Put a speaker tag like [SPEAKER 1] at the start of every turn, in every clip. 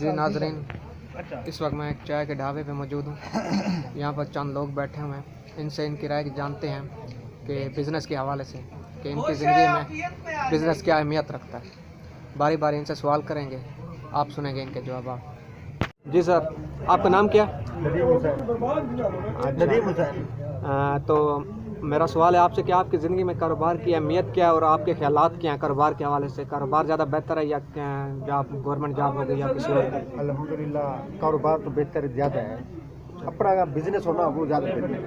[SPEAKER 1] जी नाजरीन, इस वक्त मैं एक चाय के ढाबे पे मौजूद हूँ। यहाँ पर चंद लोग बैठे हुए हैं। इनसे इनकी राय जानते हैं कि बिज़नेस के हवाले से कि इनकी ज़िंदगी में बिज़नेस क्या अहमियत रखता है। बारी बारी इनसे सवाल करेंगे, आप सुनेंगे इनके जवाब। जी सर, आपका नाम क्या?
[SPEAKER 2] नदीम हुसैन।
[SPEAKER 1] तो मेरा सवाल है आपसे कि आपकी ज़िंदगी में कारोबार की अहमियत क्या है और आपके ख्यालात क्या हैं कारोबार के हवाले से? कारोबार ज़्यादा बेहतर है या जॉब, गवर्नमेंट जॉब हो गई या किसी और?
[SPEAKER 2] अल्हम्दुलिल्लाह कारोबार तो बेहतर ज़्यादा है। अपना अगर बिजनेस होना वो ज़्यादा बेहतर है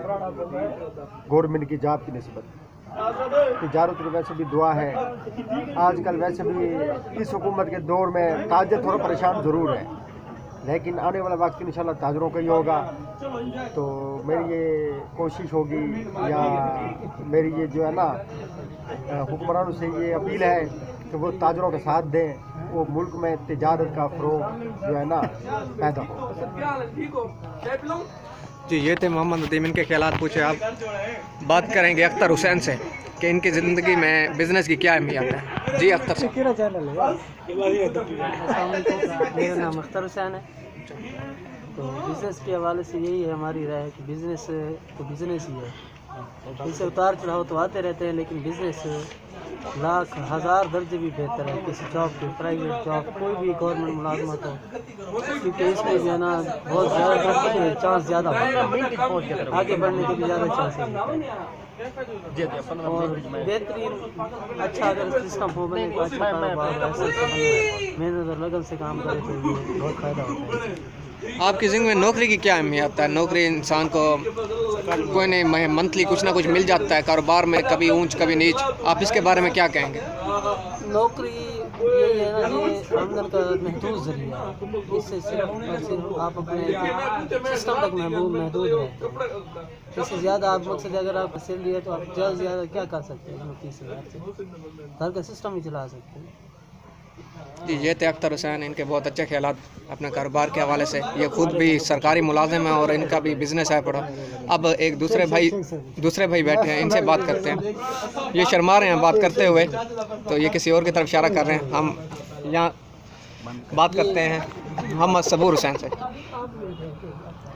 [SPEAKER 2] गवर्नमेंट की जॉब की निस्बत। तिजारत में वैसे भी दुआ है। आजकल वैसे भी इस हुकूमत के दौर में ताजर थोड़ा परेशान ज़रूर है, लेकिन आने वाला वक्त इंशाल्लाह ताजरों का ही होगा। तो मेरी ये कोशिश होगी या मेरी ये जो है ना हुक्मरानों से ये अपील है कि वो ताजरों का साथ दें, वो मुल्क में तिजारत का फ़रोग़ जो है ना पैदा हो।
[SPEAKER 1] जी, ये थे मोहम्मद नदीम, इनके ख्यालात पूछे। आप बात करेंगे अख्तर हुसैन से कि इनकी ज़िंदगी में बिज़नेस की क्या अहमियत है। जी अख्तर से।
[SPEAKER 3] मेरा नाम अख्तर हुसैन है। तो बिज़नेस के हवाले से यही है हमारी राय कि बिज़नेस तो बिज़नेस ही है। इससे उतार चढ़ाव तो आते रहते हैं, लेकिन बिज़नेस लाख हज़ार दर्जे भी बेहतर है किसी जॉब के, प्राइवेट जॉब कोई भी गवर्नमेंट मुलाजमत हो, क्योंकि इसमें जो है ना बहुत ज़्यादा तरक्की के चांस ज़्यादा होते हैं, आगे बढ़ने के भी ज़्यादा चांस हैं और बेहतरीन अच्छा अगर सिस्टम हो बने तो अच्छा कारोबार ऐसे मेहनत और लगन से काम करे तो ये बहुत फ़ायदा होता है।
[SPEAKER 1] आपकी ज़िंदगी में नौकरी की क्या अहमियत है? नौकरी इंसान को कोई नहीं, मंथली कुछ ना कुछ मिल जाता है, कारोबार में कभी ऊंच कभी नीच। आप इसके बारे में क्या कहेंगे?
[SPEAKER 3] नौकरी यही है ना, ये आमदन का महदूद ज़रिया है। इससे सिर्फ और सिर्फ आप अपने सिस्टम तक महदूद रहते हैं। इससे ज़्यादा आप मकसद अगर आप सैलरी है तो आप ज़्यादा से ज़्यादा क्या कर सकते हैं? 30,000 से घर का सिस्टम ही चला सकते हैं।
[SPEAKER 1] जी, ये थे अख्तर हुसैन, इनके बहुत अच्छे ख्यालात अपने कारोबार के हवाले से। ये खुद भी सरकारी मुलाजिम है और इनका भी बिज़नेस है पड़ा। अब एक दूसरे भाई बैठे हैं, इनसे बात करते हैं। ये शर्मा रहे हैं बात करते हुए, तो ये किसी और की तरफ इशारा कर रहे हैं। हम यहाँ बात करते हैं मोहम्मद सबूर हुसैन से।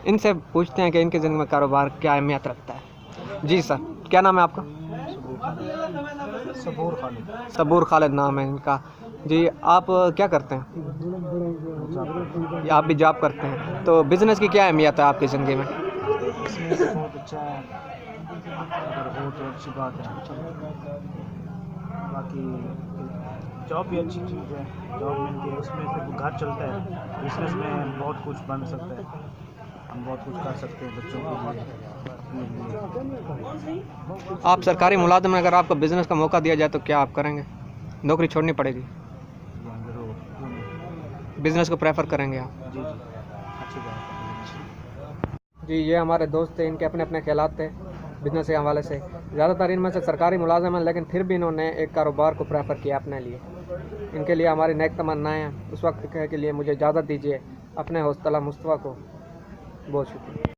[SPEAKER 1] इनसे पूछते हैं कि इनकी ज़िंदगी में कारोबार क्या अहमियत रखता है। जी सर, क्या नाम है आपका? सबूर खालिद नाम है इनका। जी, आप क्या करते हैं? आप भी जॉब करते हैं, तो बिज़नेस की क्या अहमियत है आपकी ज़िंदगी में?
[SPEAKER 4] बहुत अच्छा है, अगर हो तो अच्छी बात है। बाकी जॉब भी अच्छी चीज़ है, जॉब मिलती है उसमें फिर घर चलता है। बिजनेस में बहुत कुछ बन सकता है, हम बहुत कुछ कर सकते हैं बच्चों के लिए।
[SPEAKER 1] आप सरकारी मुलाजिम में अगर आपको बिज़नेस का मौका दिया जाए तो क्या आप करेंगे? नौकरी छोड़नी पड़ेगी? बिज़नेस को प्रेफर करेंगे आप?
[SPEAKER 4] जी अच्छी बात है।
[SPEAKER 1] जी, ये हमारे दोस्त थे, इनके अपने अपने ख्यालात थे बिज़नेस के हवाले से। ज़्यादातर इनमें से सरकारी मुलाजिम हैं, लेकिन फिर भी इन्होंने एक कारोबार को प्रेफर किया अपने लिए। इनके लिए हमारी नेक तमन्नाएं हैं। उस वक्त के लिए मुझे इजाज़त दीजिए। अपने होस्ट तला मुस्तफ़ा को बहुत शुक्रिया।